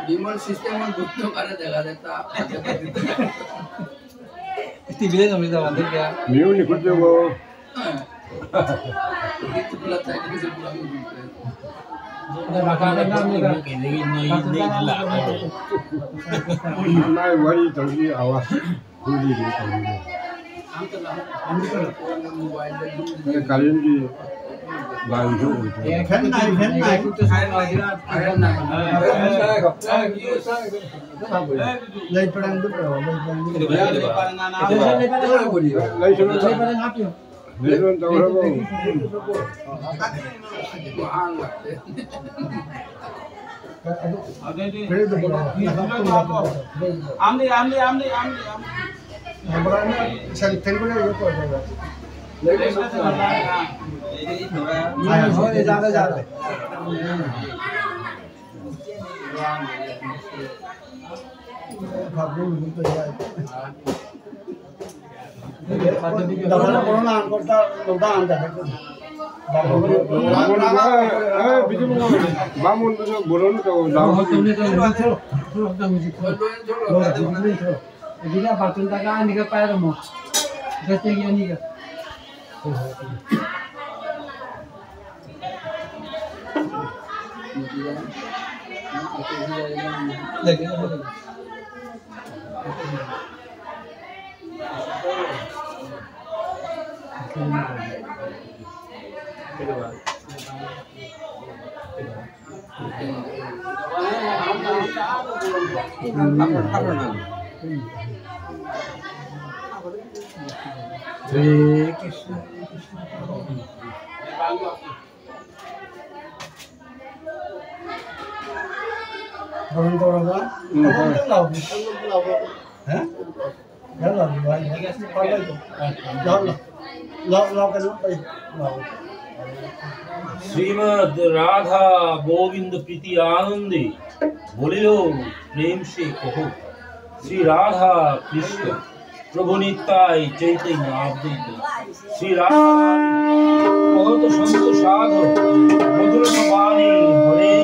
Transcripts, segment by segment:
Bimal system বুঝতে পারে দেখা যেটা টিভিতে জমি যাওয়া দেখে মিউনি করতে গো কিছু গুলা চাই কিছু গুলা নাই ওয়ারি তলি আওয়াজ খুলি রে তলি কারেন্ট কি বাড়ি হচ্ছে ফ্যান নাই আরে না লাইট পড়ান দে লাইট নেরন দাওরাবো মহান লাগছে আমনি আমরা না সেলফি করে ইয়ে করে দেব ज़्यादा बामुन तो बोलो ना तो Bila patun taga ni ka para mo. Gate gyan ni ka. Lagi. Hare Krishna. Kawan kawan apa? Kawan tahu. Hah? Jalan, baik. Kalau itu, jalan. Lau kan apa? Lau. Shrimad Radha Govind प्रीति आनंदे बोलियो प्रेम से कहो श्री राधा कृष्ण प्रभु नित्याय चैतन्य अद्वैत श्री राधा बहुत संत साधु मधुर वाणी हरे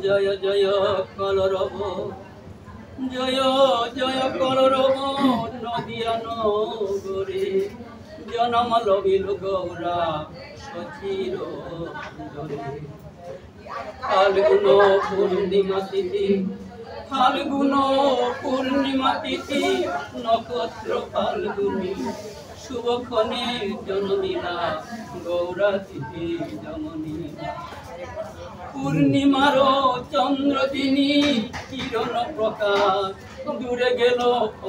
জয় জয় কলরব, জয় জয় কলরব, নদিয়া নগরে জনম লবিল গৌরা সচির দরে। ফাল্গুন পূর্ণিমা তিথি, ফাল্গুন পূর্ণিমা তিথি, নক্ষত্র ফাল্গুনি শুভক্ষণে জননীরা গৌরা তিথি জমনী। পূর্ণিমার চন্দ্র তিনি কিরণ প্রকাশ, দূরে গেল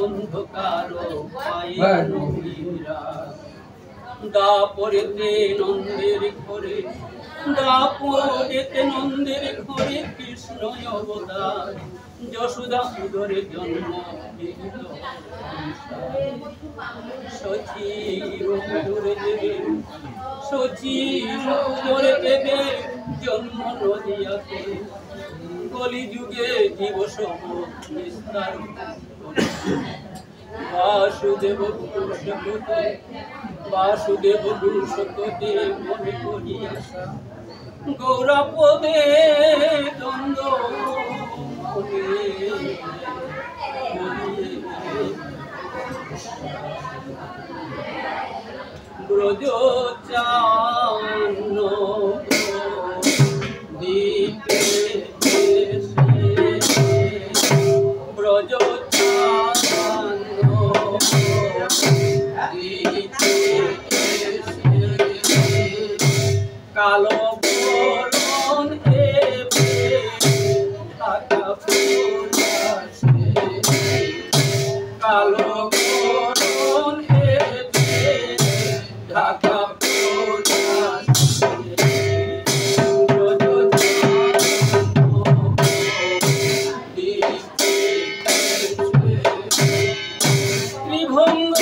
অন্ধকার পায়ে নবীরা। দাপরেতে নন্দের ঘরে, দাপরেতে নন্দের ঘরে কৃষ্ণ অবতার, যশোদা উদরে জন্ম সচির উদরে দেবে, সচির উদরে দেবে জন্ম নদিয়াতে। কলিযুগে জীব সম বিস্তার বাসুদেব পুরুষপতি, বাসুদেব পুরুষপতি মনে করি আশা, গৌরা পদে দ্বন্দ্ব ব্রজ চান্ন দিতে ব্রজ চান্ন দিতে কালো বরণ এবে ঢাকা পড়াছে কালো বরণ এবে ঢাকা পড়াছে ব্রজ চান্ন দিতে ত্রিভঙ্গ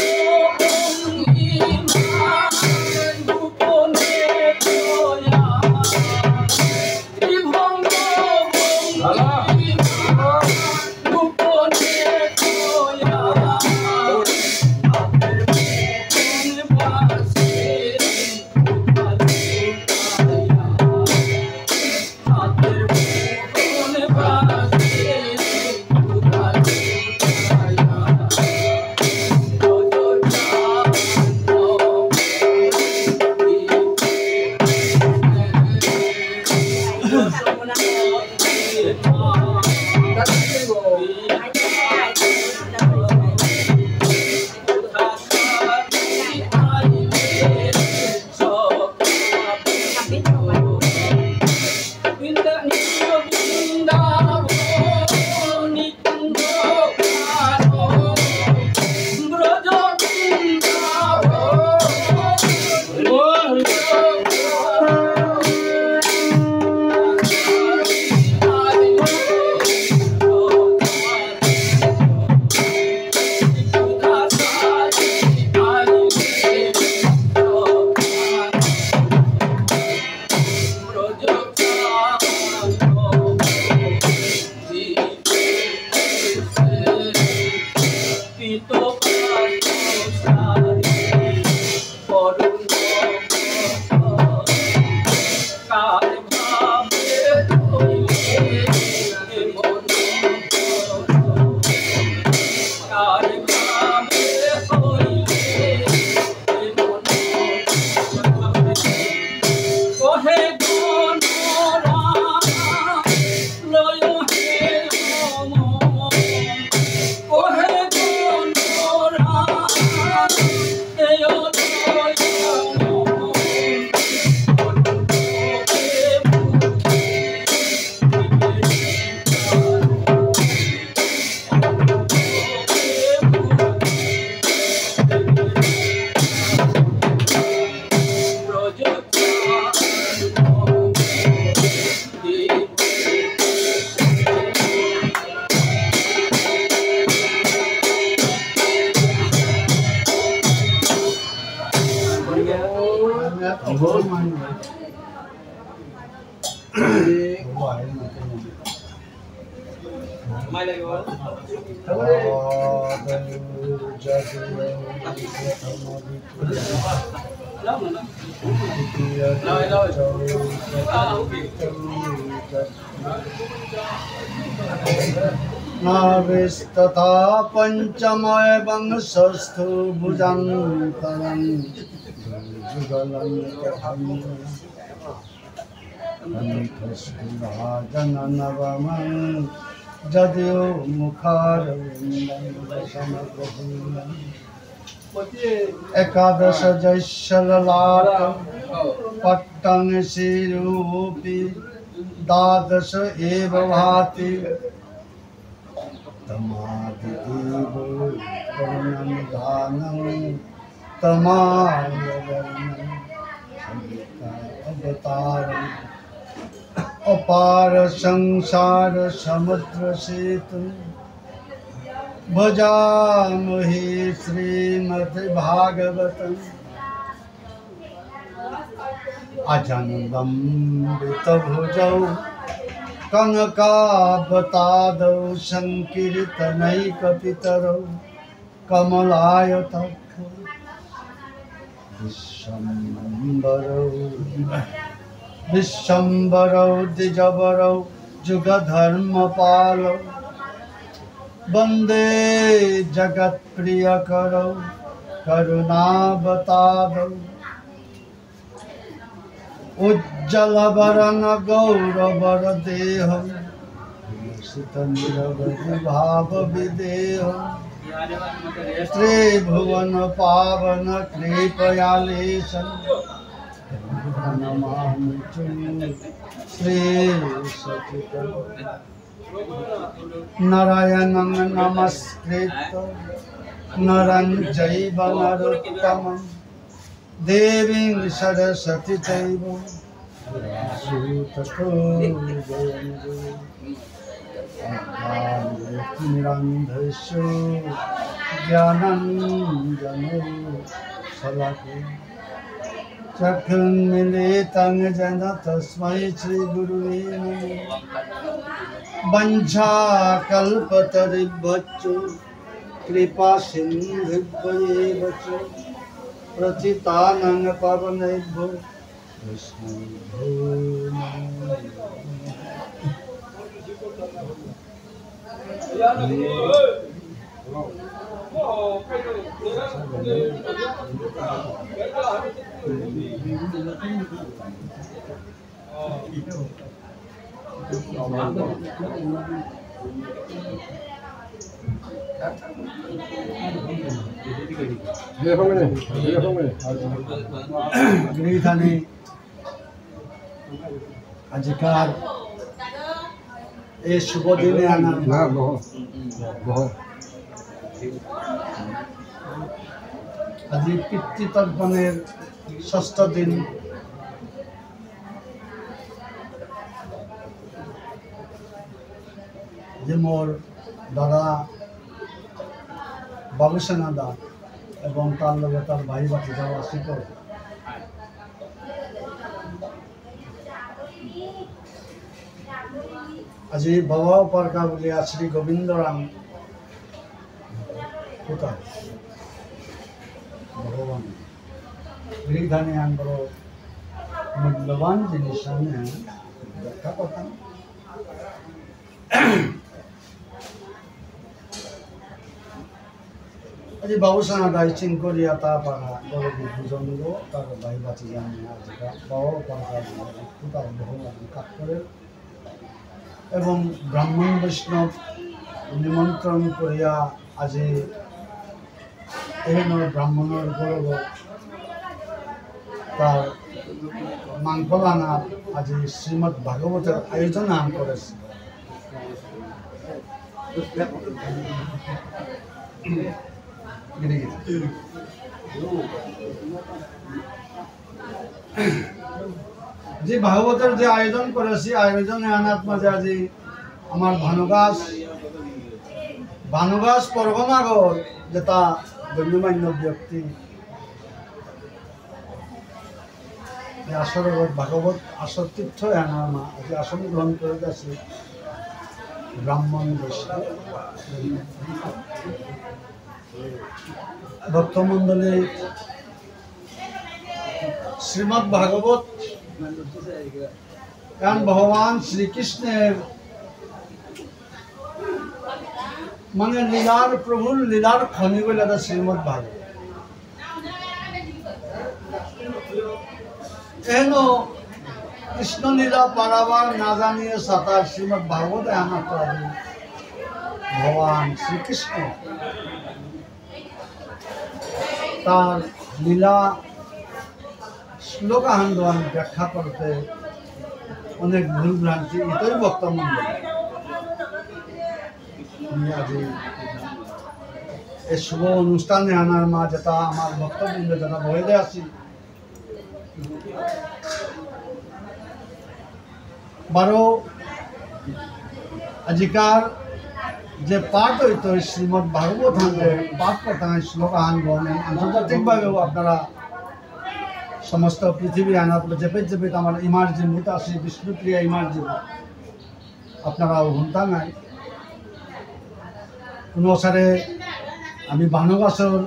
नाभिस्तथा पंचमयं षष्ठो भुजन्तरं जुगलं जननवमं जदयो मुखारविन्दं एकादश जैशललाट पट्टं शिरूपी द्वादश एव भाति तमादिदेव करुणं दानं तमायवर्णं अवतारम् अपार संसार समुद्र सेतु भजामहे श्रीमद्भागवतम् अजन्मम्बितभुजौ कनकावतादौ संकीर्तनैकपितरौ कमलायताक्षौ विश्वम्भरौ द्विजवरौ जुग धर्मपाल वंदे जगत प्रिय करो करुणावतारो उज्जल वरण गौरवर देह शीत भाव विदेह त्रिभुवन पावन कृपयालेशन नमामि श्री सचितं नारायणं नमस्कृत्य नरं चैव नरोत्तमं देवीं सरस्वती चैव ततो जयन्तु ज्ञानञ्जनो शलाकया चक्षुन्मीलितं येन तस्मै श्रीगुरुवे नमः वञ्चाकल्पतरुभ्यश्च कृपासिन्धुभ्येव च प्रथितानां पावनेभ्यो वैष्णवेभ्यो গিরিধানে আজিকার এই শুভ দিনে আনা না বহ বহ আজি পিতৃতর্পণের ষষ্ঠ দিন যে মোর দাদা বাবুসেনা দা এবং তার লগে তার ভাই ভাতিজা আসিত আজি বাবা পার্কা বলিয়া শ্রী গোবিন্দরাম কোথায় ভগবান গিরিধানে আনবর মূল্যবান জিনিস আমি ব্যাখ্যা করতাম আজি বাবুসানা দাই চিনকরিয়া তা পারা গরবি দুজন তার ভাই বাঁচি জানি আজিকা বাবা পার্কা কোথায় ভগবান কাজ করে এবং ব্রাহ্মণ বৈষ্ণব নিমন্ত্রণ করিয়া আজি এহেন ব্রাহ্মণের গৌরব তার মাংকলানা আজি শ্রীমৎ ভাগবতের আয়োজন আন করেছে যে ভাগবতের যে আয়োজন করেছি আয়োজনে আনাত মাঝে আজি আমার ভানুগাস পরগনাগর যেটা গণ্যমান্য ব্যক্তি আসর ভাগবত আসর তীর্থ আনার মা আজি আসন গ্রহণ করে গেছে ব্রাহ্মণ বৈষ্ণব ভক্তমণ্ডলী শ্রীমদ্ ভাগবত কারণ ভগবান শ্রীকৃষ্ণের মানে লীলার প্রভুর লীলার খনি বলে শ্রীমদ্ ভাগবত এন কৃষ্ণ লীলা পারাবার না জানিয়ে সাতার শ্রীমদ্ ভাগবত আনা ভগবান শ্রীকৃষ্ণ তার লীলা শ্লোকাহান ব্যাখ্যা করতে অনেক ভুল ভ্রান্তি এটাই বক্তব্য আজি এই শুভ অনুষ্ঠানে আনার মা যেটা আমার বক্তব্য যেটা বলে আসি বারো আজিকার যে পাঠ হইতো শ্রীমদ্ ভাগবত পাঠ করতে শ্লোকাহান আন্তর্জাতিকভাবেও আপনারা সমস্ত পৃথিবী আনার চেপে চেপে আমার ইমার্জি মুত আসে বিষ্ণুপ্রিয়া ইমার্জি আপনারা শুনতা নাই কোনো সারে আমি বানগাছর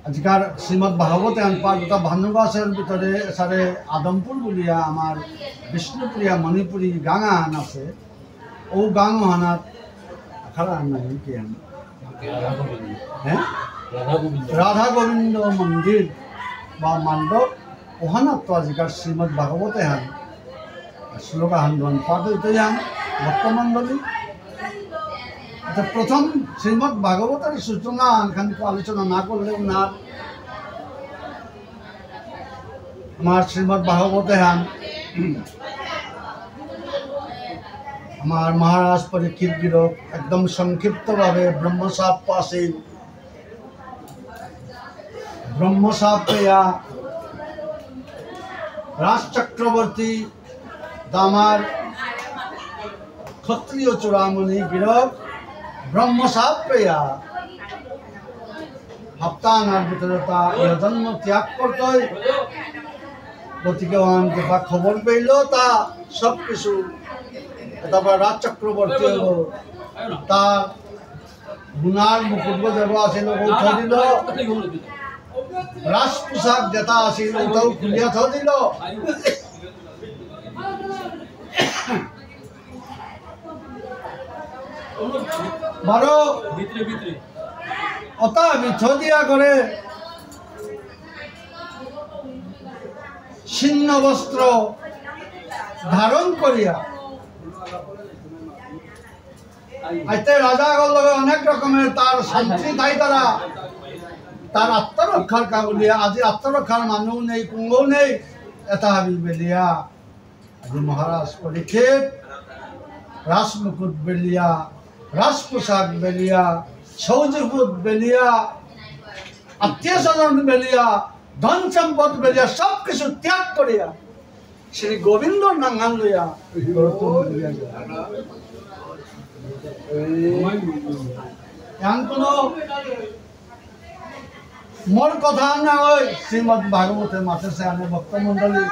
আজকাল শ্রীমদ ভাগবতে পাঠ ভানুবাসের ভিতরে সারে আদমপুর বলিয়া আমার বিষ্ণুপুরিয়া মণিপুরি গাঙাহান আছে ও গাঙহানাত খারা নাই কি হ্যাঁ রাধা গোবিন্দ মন্দির বা মণ্ডপ ওহানাত তো আজকাল শ্রীমদ ভাগবতে হান শ্লোকাহান পাঠ হইতে যান ভক্তমণ্ডলী। প্রথম শ্রীমদ ভাগবতের সূচনা খানিক আলোচনা না করলেও না আমার শ্রীমদ ভাগবতে হান আমার মহারাজ পরীক্ষিত গিরক একদম সংক্ষিপ্তভাবে ব্রহ্মসাপ পাশে ব্রহ্মসাপ পেয়া রাজ চক্রবর্তী দামার ক্ষত্রিয় চূড়ামণি গিরক ব্রহ্মসাপ পেয়া হপ্তাহানার ভিতরে তা জন্ম ত্যাগ করতে গতিকে যেটা খবর পেল তা সব কিছু তারপর রাজ চক্রবর্তী হলো তার গুণার মুকুট দেব আসিল উঠা দিল রাজ পোশাক যেটা আসিল ওটাও খুলিয়া থ দিল বারো অতা মিথ দিয়া করে ছিন্ন বস্ত্র ধারণ করিয়া আইতে রাজাগর লগে অনেক রকমের তার শান্তি তাই তারা তার আত্মরক্ষার কাবলিয়া আজি আত্মরক্ষার মানুষ নেই কুঙ্গও নেই এটা হাবি বেলিয়া আজি মহারাজ পরীক্ষিত রাজমুকুট বেলিয়া রাজ পোশাক বেলিয়া সৌজপুত বেলিয়া আত্মীয় স্বজন বেলিয়া ধন সম্পদ বেলিয়া সব কিছু ত্যাগ করিয়া শ্রী গোবিন্দর নাঙ্গান লইয়া এখন কোন মোর কথা না হয় শ্রীমদ ভাগবতের মাথে সে আমি ভক্তমন্ডলী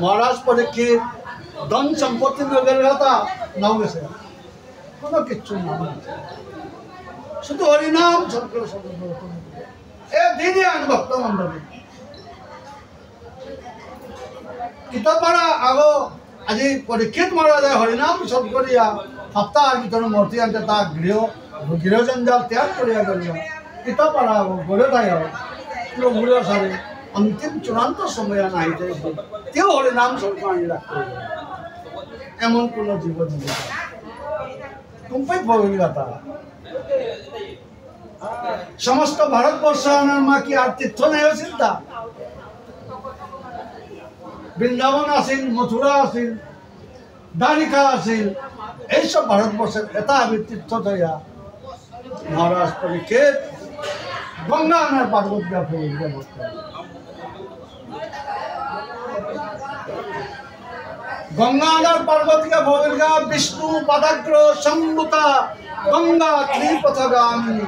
মহারাজ পরীক্ষিত ধন সম্পত্তি নগের কথা নাও গেছে কোনো কিচ্ছু না শুধু হরিনাম সরকার এ দিদি আন ভক্তমন্ডলী কিতাব পড়া আগো আজি পরীক্ষিত মহারাজ হরিনাম সব করিয়া সপ্তাহের ভিতরে মূর্তি আনতে তা গৃহজঞ্জাল ত্যাগ করিয়া গেলিয়া কিতাব পড়া আগো গড়ে তাই পুরো ঘুরে সারে অন্তিম চূড়ান্ত সময় নাইতে তেও হরিনাম সরকার আনি রাখতে এমন কোন জীব জীবিকা কম্পাইট ভগবীতা সমস্ত ভারতবর্ষ আনার মা কি আর তীর্থ নেই চিন্তা বৃন্দাবন আসিল মথুরা আসিল দ্বারিকা আসিল এইসব ভারতবর্ষের এটা আমি তীর্থ তৈয়া মহারাজ পরীক্ষিত গঙ্গা আনার পার্বত গঙ্গা আনার পার্বতীকে ভগিলগা বিষ্ণু পাদাগ্র সম্ভুতা গঙ্গা ত্রিপথগামিনী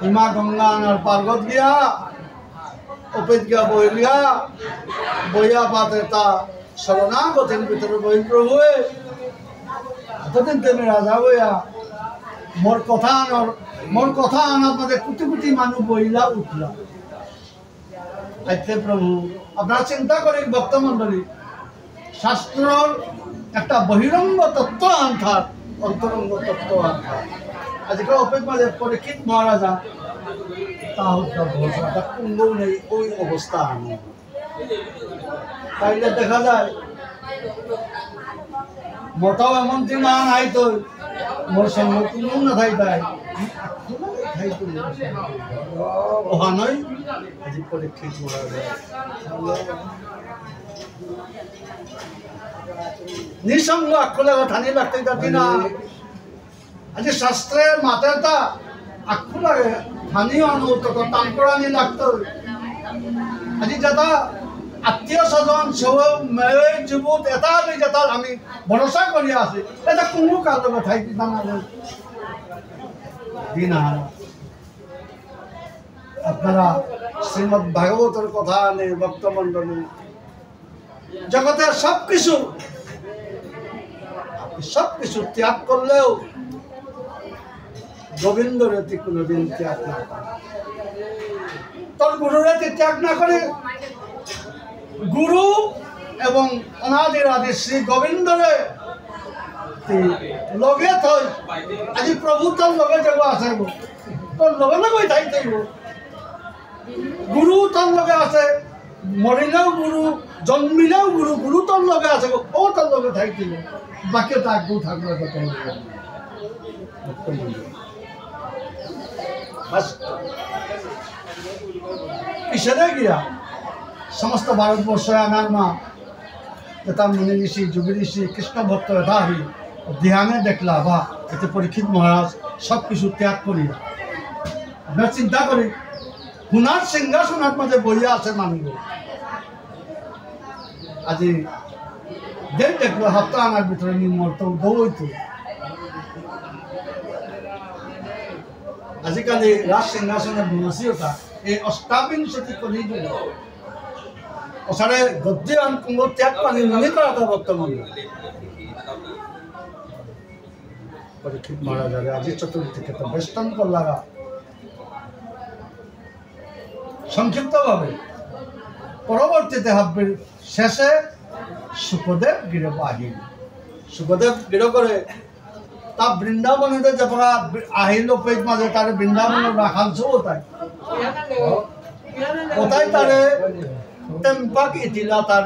ইমা গঙ্গা আনার পার্বত গিয়া অপেত গিয়া বহিলিয়া বইয়া পাতে তা শরণাগতের ভিতরে বহিপ্র হয়ে এতদিন তেমনি রাজা বইয়া মোর কথা আনার মধ্যে কোটি কোটি মানুষ বইলা উঠলা আইতে প্রভু আপনারা চিন্তা করেন ভক্তমন্ডলী শাস্ত্রর একটা বহিরঙ্গ তত্ত্ব আনথার অন্তরঙ্গ তত্ত্ব আনথার আজকে অপেত মাঝে পরীক্ষিত মহারাজা তাহলে ভরসা কুঙ্গও নেই ওই অবস্থা আনো তাইলে দেখা যায় মোটাও এমন দিন আন আইতো মোর সঙ্গে কোনো না থাইতাই ওহানই আজি পরীক্ষিত মহারাজা নিঃসঙ্গ আক্ষলে ঠানি লাগতে যাতি না আজি শাস্ত্রের মাথাটা আক্ষু লাগে ঠানিও অনুভূত তাম্পরানি লাগতো আজি যেটা আত্মীয় স্বজন সব মেয়ে যুবত এটা আমি যেটা আমি ভরসা করি আছি এটা কোনো কারণে ঠাইতে জানা দিন আপনারা শ্রীমদ ভাগবতের কথা আনে ভক্তমন্ডলী জগতের সবকিছু ত্যাগ করলেও গোবিন্দরে তুই কোনোদিন ত্যাগ না করে, তোর গুরুরে তুই ত্যাগ না করে গুরু এবং অনাদির আদি শ্রী গোবিন্দরে তুই লগে থই। আজি প্রভু তোর লগে যাব আছে, তোর লগে লগে থাই থাকব। গুরু তোর লগে আছে, মরিলেও গুরু, জন্মিলেও গুরু, গুরু তোর লগে আছে, ও তোর লগে থাই থাকব। বাকি তো আগু থাকলে পিছনে গিয়া সমস্ত ভারতবর্ষে আনার মা যথা মুনি ঋষি, যোগী ঋষি, কৃষ্ণ ভক্ত দাহি ধ্যানে দেখলা বা এতে পরীক্ষিত মহারাজ সব কিছু ত্যাগ করি আপনার চিন্তা করি হুনার সিংহাসনের মাঝে বইয়া আছে মানুষ। আজি দেখ দেখলো হপ্তা আনার ভিতরে নির্মর্ত দৌড়ত। আজিকালি রাজ সিংহাসনের মনসীয়তা এই অষ্টাবিংশতি কলিযুগ ওসারে গদ্যে অঙ্গ ত্যাগ পানি মনে করাটা বর্তমান পরীক্ষিত মহারাজারে আজি চতুর্থীকে তো বেষ্টন করলাগা। সংক্ষিপ্ত ভাবে পরবর্তীতে হাব্বির শেষে সুখদেব গৃহ আহিল। সুখদেব গৃহ করে তা বৃন্দাবনে যা আহিল পেট মাঝে তার বৃন্দাবনের রাখাল তাই কোথায় তারে টেম্পাক ইতিলা তার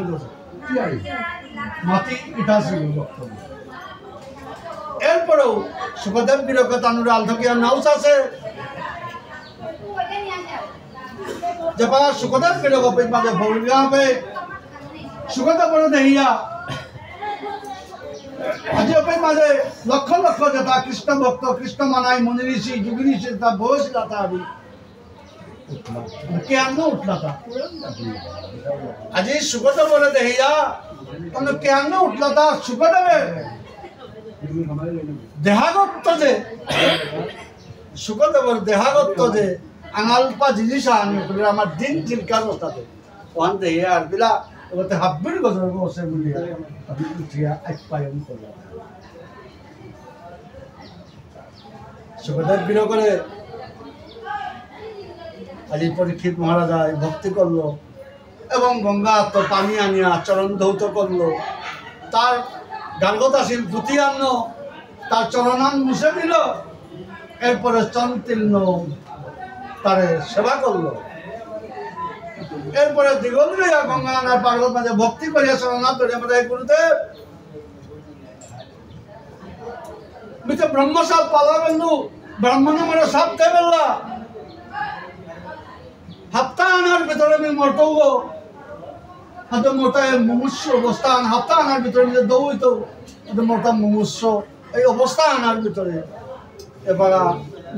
মাটি ইটা ছিল বক্তব্য। এরপরেও সুখদেব গৃহকে তানুর আলধকিয়া নাউস আছে जब सुखदेव के लोग पेट माजे भोलिया पे सुखदेव बड़े दहिया आज पेट माजे लक्ष लक्ष जब कृष्ण भक्त कृष्ण मनाई मुनि ऋषि योगी ऋषि ता बोझ लाता अभी क्या न उठला था आज सुखदेव बड़े दहिया तुमने क्या न उठला था सुखदेव देहागत जे सुखदेव देहागत जे আঙালপা জিনিস আনি করে আমার দিন চিলকার ওস্তাদে ওখান থেকে আর বিলা ওতে হাব্বির গজর বসে বলি আমি উঠিয়া এক পায়ন করলাম। সুখদেব বিরহ করে আলী পরীক্ষিত মহারাজা ভক্তি করলো এবং গঙ্গা তো পানি আনিয়া চরণ ধৌত করলো, তার গার্গতাশীল পুঁথি আনলো, তার চরণান মুছে দিল, এরপরে চন্তিল্য তারে সেবা করলো। এরপরে দিগল লইয়া গঙ্গা আনার পার্বত মাঝে ভক্তি করিয়া শরণাথ ধরে আমাদের গুরুদেব মিতে ব্রহ্মসাপ পালা বন্ধু ব্রাহ্মণ আমার সাপ দেবেল্লা হাপ্তা আনার ভিতরে আমি মরতব হয়তো মোটায় মুমুষ্য অবস্থা হাপ্তা আনার ভিতরে নিজে দৌড়িত মোটা মুমুষ্য এই অবস্থা আনার ভিতরে এবার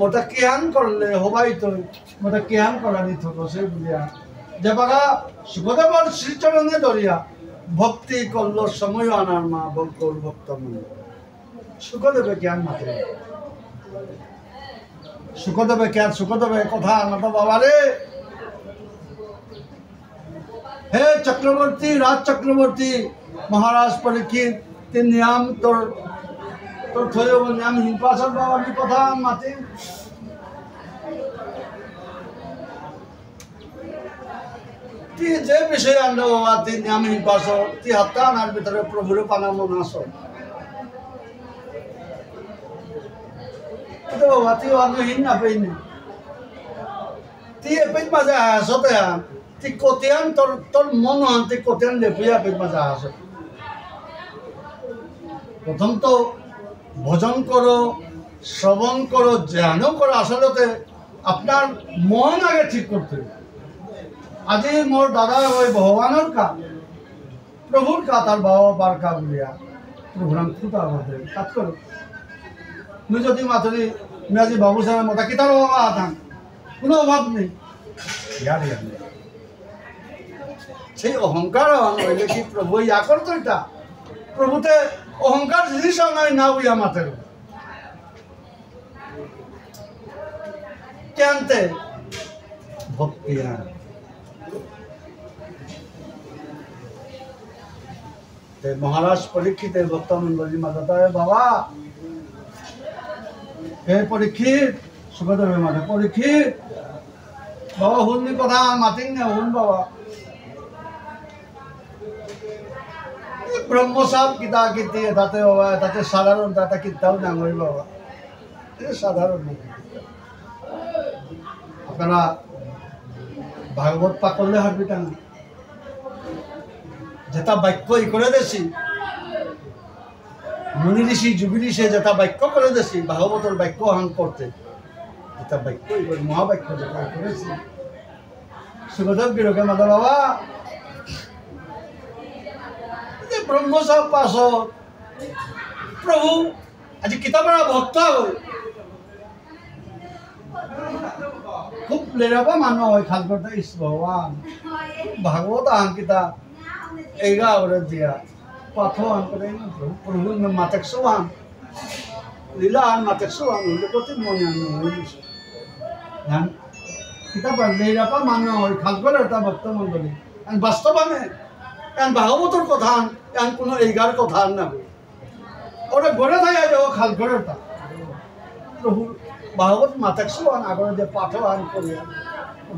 মোটা কিয়ান করলে হবাই তো মোটা কিয়ান করানি থাকো সে বুঝিয়া যে বাগা সুখদেবর শ্রীচরণে ধরিয়া ভক্তি করলো সময় আনার মা বলকর ভক্ত মনে সুখদেবে জ্ঞান মাত্র সুখদেবে জ্ঞান সুখদেবে কথা আনাত বাবা রে হে চক্রবর্তী রাজ চক্রবর্তী মহারাজ পরীক্ষিত তিন নিয়ম তোর তোর থয়ে নিয়ম হিংপাসন বাবা নি কথা মাতি ती जे विषय आणलं बाबा ती नियम हिंपास ती हत्ता आणार भितर प्रभुर पाना म्हणून असो बाबा ती वाजू हिन ना पहिले ती एपेच माझा हसत आहे ती कोत्यान তোর তোর মন আন ती कोत्यान लेपुया पेज माझा हसत প্রথম তো ভজন করো শ্রবণ করো ধ্যানও করো আসলে আপনার মন আগে ঠিক করতে হবে আজি মোর দাদা ওই ভগবানের কা প্রভুর কা তার বাবা বার কা বলিয়া প্রভুরাম খুঁটা আমাদের কাজ করো মুই যদি মাতরি আমি আজি বাবু সাহেব মতা কিতার বাবা আতাম কোনো অভাব নেই ইয়ার ইয়ার সেই অহংকার হইলে কি প্রভু ইয়া করতো এটা প্রভুতে অহংকার জিনিস নয় না উইয়া মাতের কেনতে ভক্তি না महाराज परीक्षित भक्त मंडली माता बाबा হে পরীক্ষিত সুখদেবের মাঠে পরীক্ষিত বাবা শুনবি কথা মাতিং না শুন বাবা ব্রহ্মসাপ কিতা কীর্তি তাতে বাবা তাতে সাধারণ তাতে কিতাও ডাঙরি বাবা সাধারণ আপনারা ভাগবত পা করলে হারবি কেন যেটা বাক্য ই করে দেছি মুনি ঋষি যুবি ঋষি যেটা বাক্য করে দেছি ভাগবতর বাক্য হান করতে যেটা বাক্য মহাবাক্য যেটা করেছি সুখদেব গিরকে মাতা বাবা ব্রহ্মসাপ পাছত প্রভু আজি কিতাপৰ ভক্ত হয় খুব লেৰাপা মানুহ হয় খাল করতে ইস ভগবান ভাগবত আন কিতাপ এইগা ওরে দিয়া পাথো আন করে প্রভু মাতেক সোহান লীলা আন মাতেক সোহান হইলে কত মনে আন কিতাপ লেরাপা মানুহ হয় খাল করে এটা ভক্ত মন্ডলী বাস্তবানে কারণ ভাগবতর কথা আন কোনো এইগার কথা আন না ওরা গড়ে থাকে যাও খাল করে তা প্রভু ভাগবত মাতাক সোহান আগরে যে পাথো আন করিয়া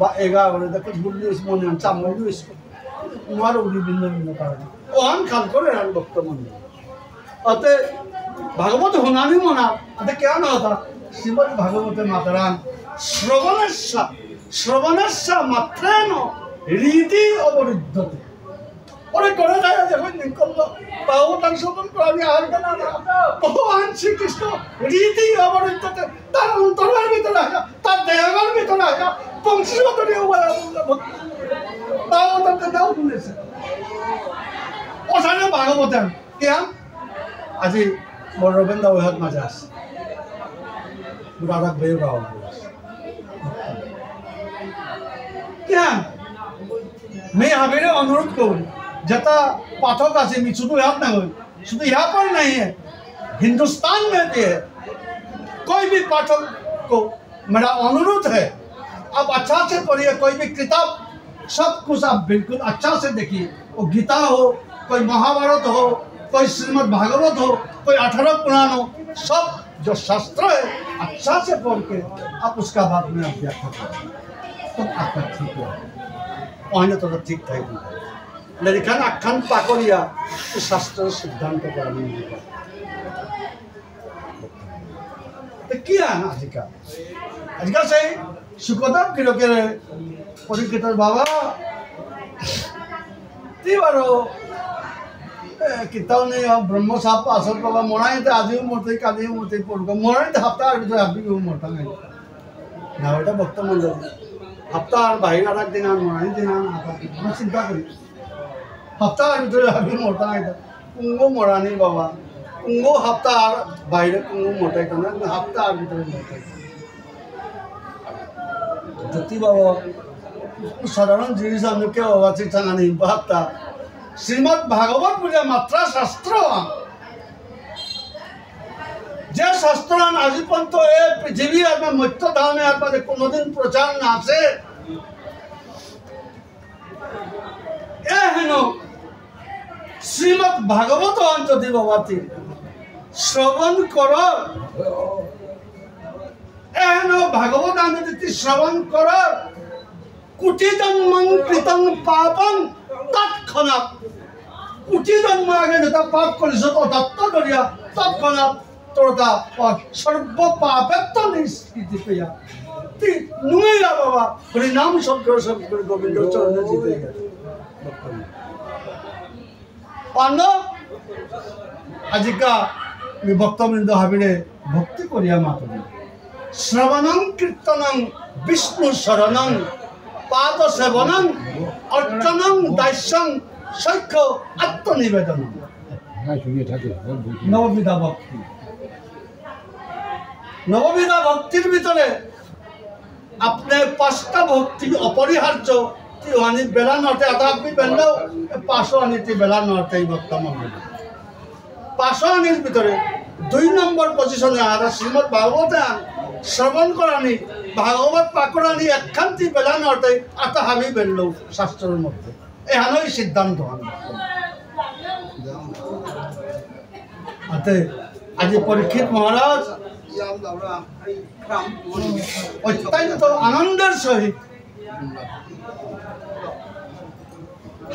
বা এগা আগরে দেখো বুল্লি মনে আন চামড়ি ইউজ তোমার বিভিন্ন ভিন্ন কারণে ও আন খাল করে আন ভক্ত মন্ডলী অতে ভাগবত শুনানি মনা অতে কেন হতা শ্রীমদ ভাগবতের মাতারান শ্রবণস্য মাত্রেন রীতি অবরুদ্ধতে ওরে করে যায় যখন নিকল ভাগবতান শ্রবণ করি আর কেন ভগবান শ্রীকৃষ্ণ রীতি অবরুদ্ধতে তার অন্তরের ভিতরে আসা তার দেহের ভিতরে আসা বংশীবতরে ভাগবতানকে দাও শুনেছে ওখানে ভাগবতান কেন আজি বড় রবীন্দ্র ওহাত মাঝে আছে রাধা বেয়ে গাওয়া কেন मैं हमें अनुरोध करूँ जता पाठक आसे मैं शुद्ध याद ना हो शुद्ध यहाँ पर नहीं है हिंदुस्तान में भी है कोई भी पाठक को मेरा अनुरोध है आप अच्छा से पढ़िए कोई भी किताब सब कुछ आप बिल्कुल अच्छा से देखिए वो गीता हो कोई महाभारत हो कोई श्रीमद् भागवत हो कोई 18 पुराण हो सब जो शास्त्र है अच्छा से पढ़ के आप उसका बाद में आप व्याख्या करें तो आपका ठीक है অন্য তো ঠিক থাকবে লেখান আখ্যান পাকড়িয়া শাস্ত্র সিদ্ধান্ত করা কি আন আজিকাল সেই সুখদেব কিরকের পরীক্ষিতর বাবা তিবারো কিতাও নেই ব্রহ্মসাপ আসল বাবা মরাইতে আজিও মরতে কালিও মরতে পড়ব মরাইতে হাপ্তার ভিতরে আপনি মরতা নাই না ওটা বক্তব্য हफ्तार बाहर अलग दिन मरानी दिन मैं चिंता करी हफ्तार भीतर अभी मोटा कुंगो मरानी बाबा कुंगो हफ्तार बाहर कुंगो मोटा करना हफ्तार भीतर मोटा जति बाबा साधारण जिनिस हम क्या बाबा चिंता नहीं हफ्ता श्रीमद् भागवत पूजा मात्रा शास्त्र যে শাস্ত্রান আজি পর্যন্ত এই পৃথিবী আর মধ্য ধামে আর কোনোদিন প্রচার না আছে এ হেন শ্রীমৎ ভাগবত যদি বাবাতি শ্রবণ কর এ হেন ভাগবত যদি শ্রবণ কর কোটি জন্মং কৃতং পাপং তৎক্ষণাৎ কোটি জন্ম আগে যেটা পাপ করিস তত্ত্ব করিয়া তৎক্ষণাৎ তোরটা সর্ব পাপেত্ব নিষ্কৃতি পেয়া তুই নুয়েরা বাবা হরিনাম শঙ্কর শঙ্কর গোবিন্দ চরণে জিতে গেছে অন্য আজিকা ভক্তবৃন্দ ভাবিলে ভক্তি করিয়া মাতবি শ্রবণং কীর্তনং বিষ্ণু শরণং পাদ সেবনং অর্চনং দাস্যং সৈক্ষ আত্মনিবেদনং নববিধা ভক্তি নববিধা ভক্তির ভিতরে আপনার 5টা ভক্তি অপরিহার্য তিওয়ানি বেলা নটে আদাবি বেলাও 500 আনিতে বেলা নটে ভক্ত মন্ডল 500 আনির ভিতরে 2 নম্বর পজিশনে আর শ্রীমদ্ ভাগবত শ্রবণ করানি ভাগবত পাকরানি একখান্তি বেলা নটে আতা হাবি বেললো শাস্ত্রের মধ্যে এহানই সিদ্ধান্ত হন আতে আজি পরীক্ষিত মহারাজ অত্যন্ত আনন্দের সহিত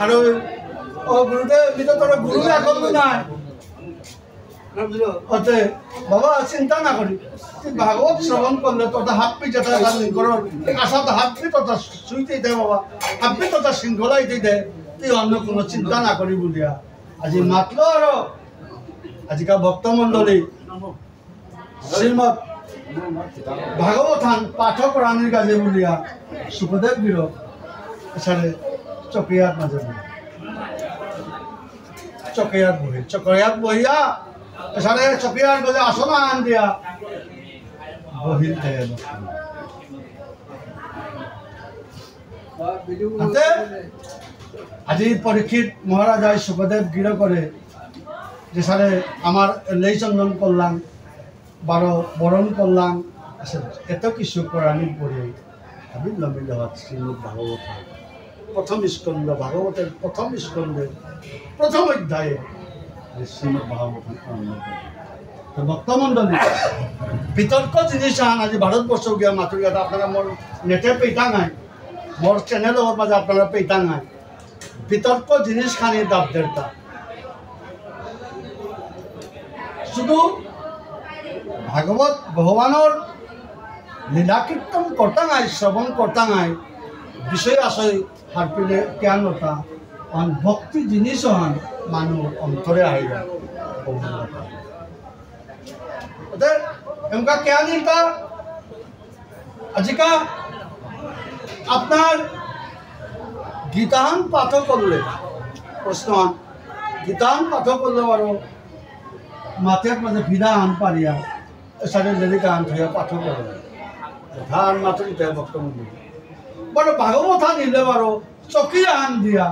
আৰু গুৰুদেৱ তোৰ গুৰু এখন নাই অতে বাবা চিন্তা না করি তুই ভাগবত শ্রবণ করলে তোটা হাপ্পি যেটা লিঙ্গর আশাটা হাপ্পি তোটা শুইতেই দে বাবা হাপ্পি তোটা শৃঙ্খলাইতেই দে তুই অন্য কোনো চিন্তা না করি বলিয়া আজি মাতলো আর আজিকাল ভক্তমণ্ডলী শ্রীমৎ ভাগবতান পাঠক রানীর কাজে বলিয়া সুখদেব বীর এছাড়ে চকিয়াত মাঝে চকিয়াত বহিয়া এছাড়ে চকিয়ার গজে আসনা আন দিয়া বহিল আজি পরীক্ষিত মহারাজায় সুখদেব গৃহ করে যে সারে আমার লেইচন্দন করলাম 12 বরণ করলাম এত কিছু কোরআনিক পড়ে আমি লমিল শ্রীমদ ভাগবত প্রথম স্কন্ধ ভাগবতের প্রথম স্কন্ধের প্রথম অধ্যায়ে শ্রীমদ ভাগবত ভক্তমণ্ডলী বিতর্ক জিনিস আন আজি ভারতবর্ষ গিয়া মাতৃকাটা আপনারা মোর নেটে পেইতা নাই মোর চ্যানেলের মাঝে আপনারা পেইতা নাই বিতর্ক জিনিস খানি দাব দেড়তা শুধু ভাগবত ভগবানের লীলা কীর্তন করতা নাই শ্রবণ করতা নাই বিষয় আশয় হারপিলে জ্ঞানতা অন ভক্তি জিনিস হন মানুষ অন্তরে আহিবা এমকা জ্ঞানীটা আজিকা আপনার গীতান পাঠ করলে প্রশ্ন গীতান পাঠ করলে আরো মাথের মাঝে ভিড়া আন পারিয়া সাড়ে লেরিকা আন থইয়া পাঠ করলে ধান মাতৃতে বক্তব্য বড় ভাগবত নিলে বারো চকি আন দিয়া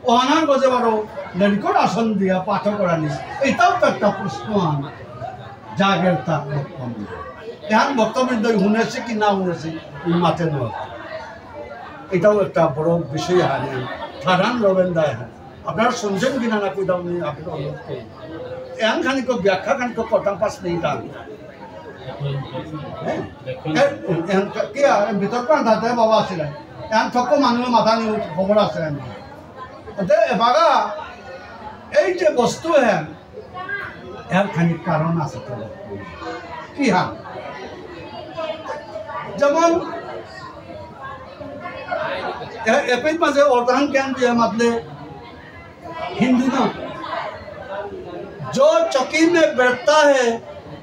ওহানার গজে বারো লেরিকর আসন দিয়া পাঠ করানি এটাও তো একটা প্রশ্ন আন জাগের তা বক্তব্য এখন বক্তব্য শুনেছে কি না শুনেছি মাথে নয় এটাও একটা বড় বিষয় হানি সাধারণ রবেন দায় আপনারা শুনছেন কিনা না কই দাও আপনি অনুরোধ করুন এন খানিক ব্যাখ্যা খানিক কটাম পাস নেই তার কি বিতর্ক ধাতে বাবা আসছিলেন এন থক মানুষের মাথা নিয়ে খবর আছে এবাগা এই যে বস্তু হ্যাঁ এর খানিক কারণ আছে কি হ্যাঁ যেমন एपिक माजे औरतान ज्ञान दिया मतलब हिंदू ना जो चौकी में बैठता है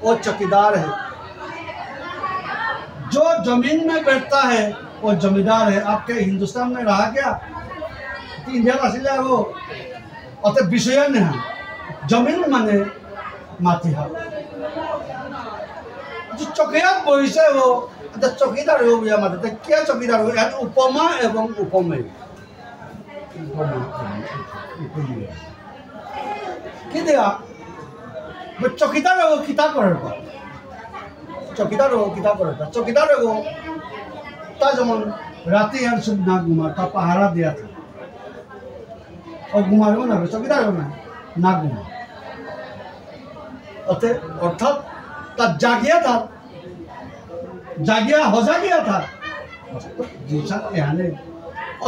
वो चौकीदार है जो जमीन में बैठता है वो जमींदार है आपके हिंदुस्तान में रहा क्या इंडिया आसिले वो अते विषय नहीं जमीन माने माटी है जो चौकियात बहिसे वो चौकीदार हो गया मतलब क्या चौकीदार हो गया उपमा एवं उपमेय कि दिया चौकीदार हो किता करेगा चौकीदार हो किता करेगा चौकीदार हो ता जमन राती यार सब ना घुमा ता पहाड़ा दिया था और घुमा हो ना चौकीदार हो ना घुमा अर्थात ता जागिया था जागिया हजा गया था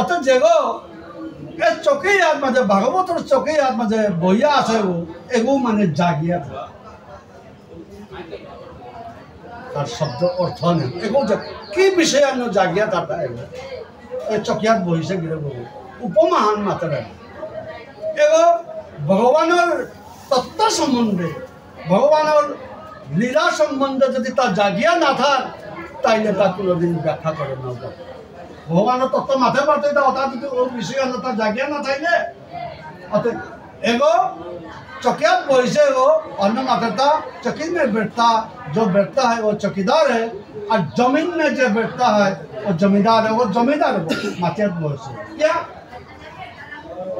अत जेगो ए चौके याद मजे भागवत और चौके याद मजे बहिया आसे वो एगो माने जागिया था तार शब्द अर्थ नहीं एगो की विषय अन्य जागिया था एगो ए चौकियात बहि से गिरे बोलो उपमान मात्र एगो भगवानर तत्व संबंधे भगवानर लीला संबंधे यदि ता जागिया ना था ताइले ता कोनोदिन व्याख्या करे ना भगवान तत्व माथे पड़ते अता যদি ও বিষয় আনতা জাগিয়া না থাইলে अत एगो चौकियात बहिसे हो अन्य मात्रता चौकी में बैठता जो बैठता है वो चौकीदार है और जमीन में जो बैठता है वो जमींदार है वो जमींदार है माथियात बहिसे क्या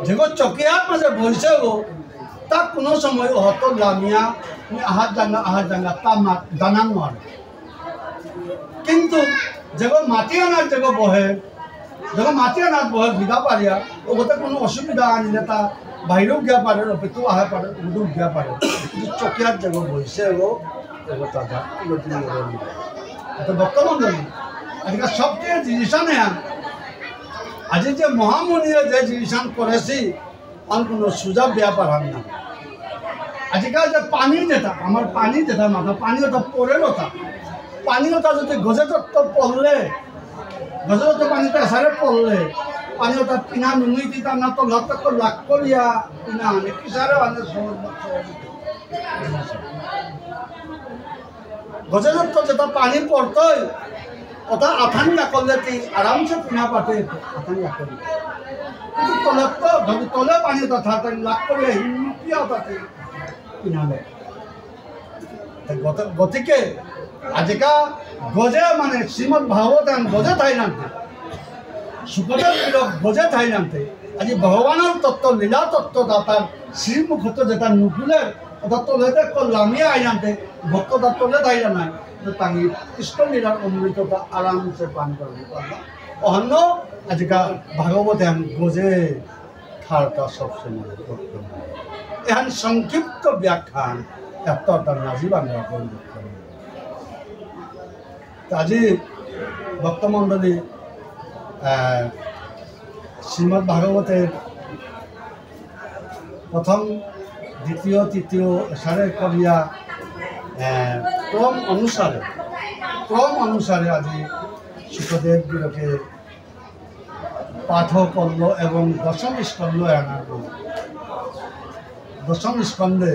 जेगो चौकियात में जो बहिसे हो ता कोनो समय हतो लामिया आहात जांगा ता दाना नोर किंतु जगह माटी अनाज जगह बहे जगह माटी अनाज बहे विदा पारिया ओगते कोनो असुविधा आनिले ता बाहिरो गया पारे पेटू आहा पारे उडू गया पारे चौकियात जगह बहिसे हो দেবতা এত বর্তমান আজকে সবচেয়ে জিনিসানে আজি যে মহামুনিরে যে জিনিসান করেছি আর কোনো সুযোগ ব্যাপার হয় না আজকাল যে পানি যেটা আমার পানি যেটা মাথা পানি ওটা পড়ে ওটা পানি ওটা যদি গজে তত্ত্ব পড়লে গজে তত্ত্ব পানিতে আসারে পড়লে পানি ওটা পিনা নুঙি দিতাম না তো লক্ষ্য লাখ করিয়া পিনা আনে কিসারে আনে গজে তত্ত্ব যেটা পানি পড়তই ওটা আথানিয়া করলে তুই আরামসে পিনা পাঠে আথানিয়া করি কিন্তু তলে তো যদি তলে পানি ওটা থাকে লাখ করিয়া হিমুটিয়া ওটাতে পিনালে গতিকে আজিকা গজে মানে শ্রীমদ ভাগবত গজে থাইলান্তে সুখদেব বিরোগ গজে থাইলান্তে আজি ভগবানের তত্ত্ব লীলা তত্ত্ব তার শ্রীমুখত যেটা নুকুলে ওটা তলেতে লামিয়ে আইলান্তে ভক্তটা তলে থাইলা নাই তাঙ্গি কৃষ্ণ লীলার অমৃতটা আরামসে পান করতে পারলাম অন্য আজিকা ভাগবত গজে থারটা সবসময় করতে এখান সংক্ষিপ্ত ব্যাখ্যান এতটা নাজি বাংলা পরিবর্তন আজি ভক্তমণ্ডলী শ্রীমদ্ ভাগবতের প্রথম দ্বিতীয় তৃতীয় সারে করিয়া ক্রম অনুসারে আজি সুখদেব বিরকে পাঠ করল এবং দশম স্কন্ধ আনা করল দশম স্কন্ধে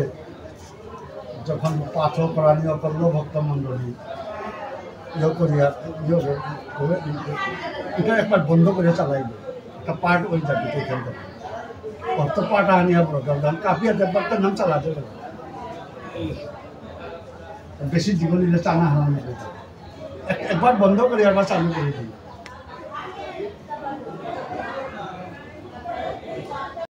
যখন পাঠ করানীয় করল ভক্তমণ্ডলী করিয়া এটা একবার বন্ধ করে চালাইল একটা পার্ট ওই যাবে এখান থেকে অর্থ পাঠ আনিয়া প্রোগ্রাম কাপিয়া দেববার নাম চালাতে পারে বেশি জীবন টানা হারানো একবার বন্ধ করে একবার চালু করে দিল